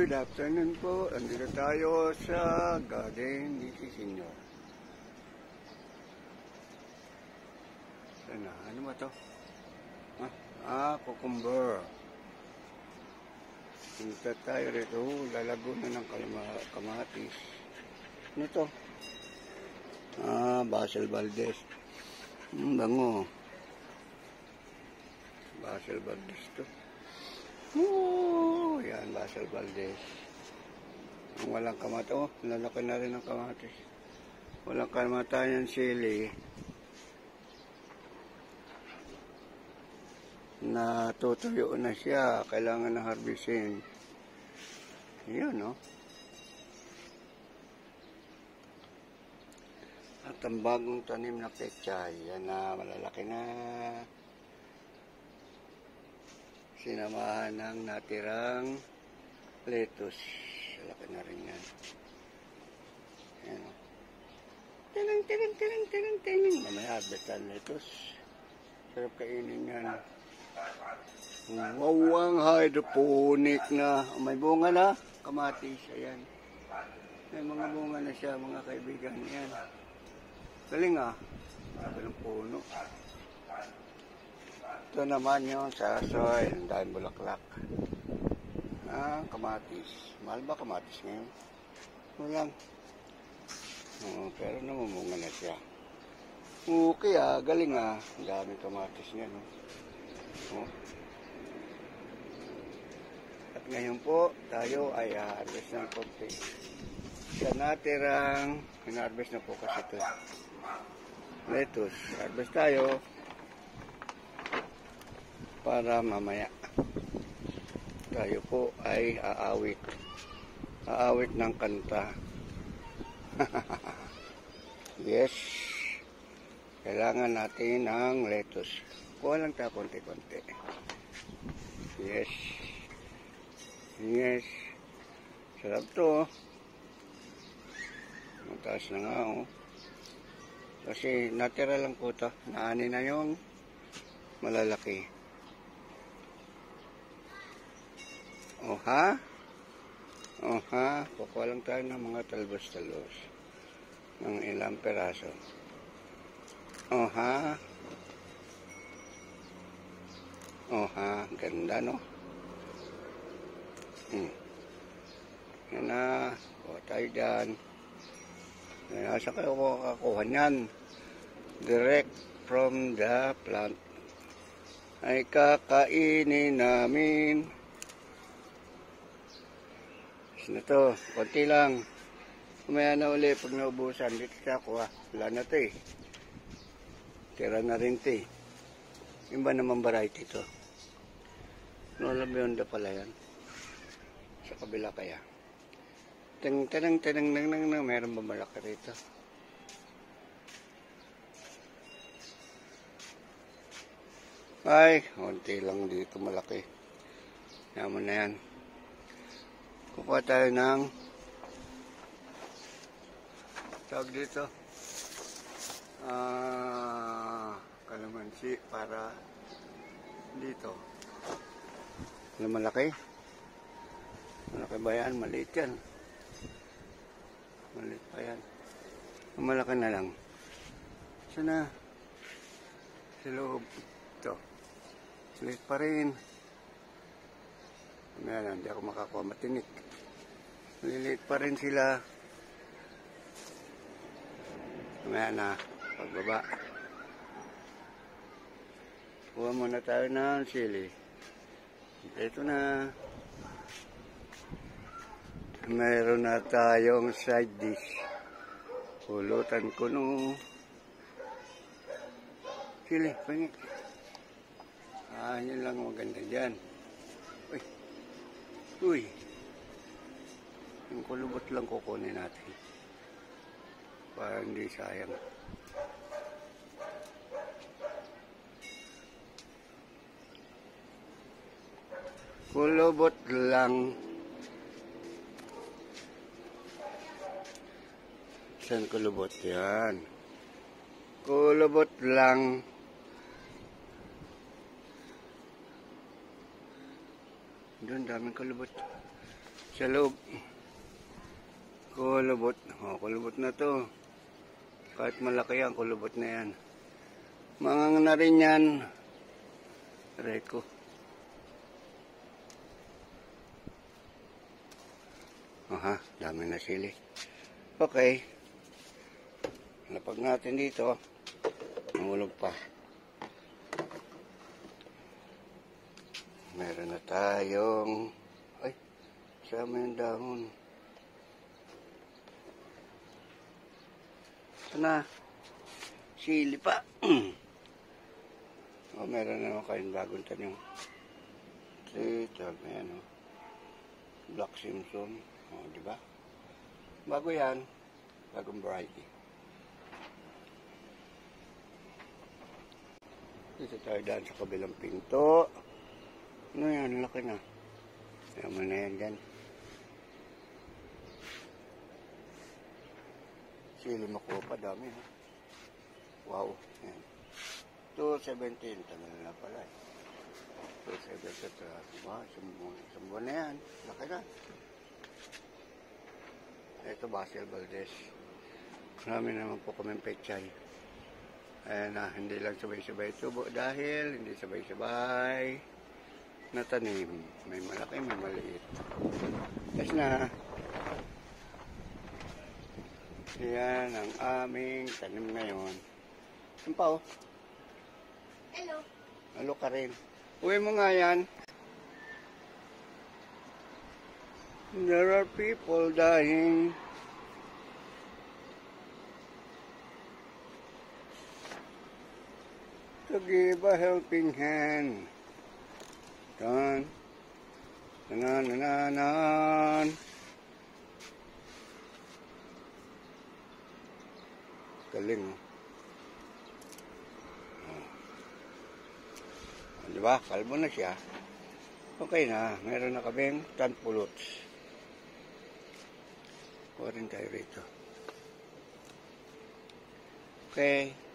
Good afternoon po. Andito tayo sa Garden ni Senyor. Sana, ano ba to? Cucumber. Punta tayo rito. Lalago na ng kamatis. Ano to? Basil Valdez. Bango. Basil Valdez to. Yan, Basil Valdez. Ang walang kamatis. Lalaki na rin ang kamatis. Walang kamatayan sili. Natutuyo na siya. Kailangan na harvestin. Yan, no? At ang bagong tanim na pechay. Yan na, malalaki na. Sinamahan ng natirang lettuce. Laki na rin yan. Ayan o. Tining. Mamaya harvestan lettuce. Sarap kainin yan. Wawang hydroponic na. May bunga na. Kamatis. Ayan. May mga bunga na siya mga kaibigan. Ayan. Galing Sabi ng puno. Ito naman yung sa soil, dahil bulaklak. Kamatis. Mahal ba kamatis ngayon? Walang. Pero namumunga na siya. Okay galing Ang daming kamatis niya, no? At ngayon po, tayo ay harvest ng konti. Sa natirang, hinarvest na po kasi ito. Lettuce. Harvest tayo. Para mamaya tayo po ay aawit ng kanta. Yes, kailangan natin ng lettuce. Kuha lang tayo konti-konti. Yes, sarap to. Mataas na nga kasi natira lang po ito. Naani na yung malalaki. Kukuha lang tayo ng mga talbos-talbos ng ilang peraso. Ganda, no? Yan na. Kuha tayo dyan. Saan kayo kukuha niyan? Direct from the plant. Ay kakainin namin. Na to, konti lang. Kumaya na uli pag naubusan. Dito siya kuha. Wala na to Tira na rin to Yung ba naman variety to? Lola Bionda pala yan. Sa kabila kaya. Tanang meron ba malaki rito? Ay, konti lang dito malaki. Yaman na yan. Kukuha tayo ng tawag dito kalamansi para dito. Ano malaki? Malaki ba yan? Maliit yan. Maliit pa yan. Malaki na lang. Sana sa loob ito. Maliit pa rin. Hindi ako makakuha matinik. Maliliit pa rin sila. Mamaya na, pagbaba. Kuha muna tayo ng sili. Ito na. Mayroon na tayong side dish. Pulutan ko no. Sili, pangit. Yun lang maganda dyan. Uy. Yung kulubot lang kukunin natin. Para hindi sayang. Kulubot lang. Saan kulubot yan? Kulubot lang. Doon, daming kalubot. Sa loob. Kulubot. Kulubot na to. Kahit malaki yan, kulubot na yan. Mangang na rin yan. Reko. Aha, dami na sili. Okay. Lapag natin dito. Mahulog pa. Meron na tayong... Ay, sama yung dahon. Sana. Sili pa. Meron na naman kayong bagong tanong. Ito, ayan o. Black Simpson. Diba? Bago yan. Bagong variety. Dito tayo daan sa kabilang pinto. Ano yan? Laki na. Ayan mo na yan dyan. Sili makuha pa. Dami. Ha? Wow. Ayan. 217. Tagal na pala. 217. Wow. Isang buwan na yan. Laki na. Ito Basil Valdez. Marami naman po kaming pechay. Ayan na, hindi lang sabay-sabay tubo dahil hindi sabay-sabay natanim. May malaki, may maliit. Tapos na. Yan ang aming tanim ngayon. Yan pa oh. Hello. Hello ka rin. Uwi mo nga yan. There are people dying. To give a helping hand. Dun. Nan. Galing. Diba? Kalbo na siya. Okay na. Meron na kaming tanpulots. Kuha rin tayo rito. Okay.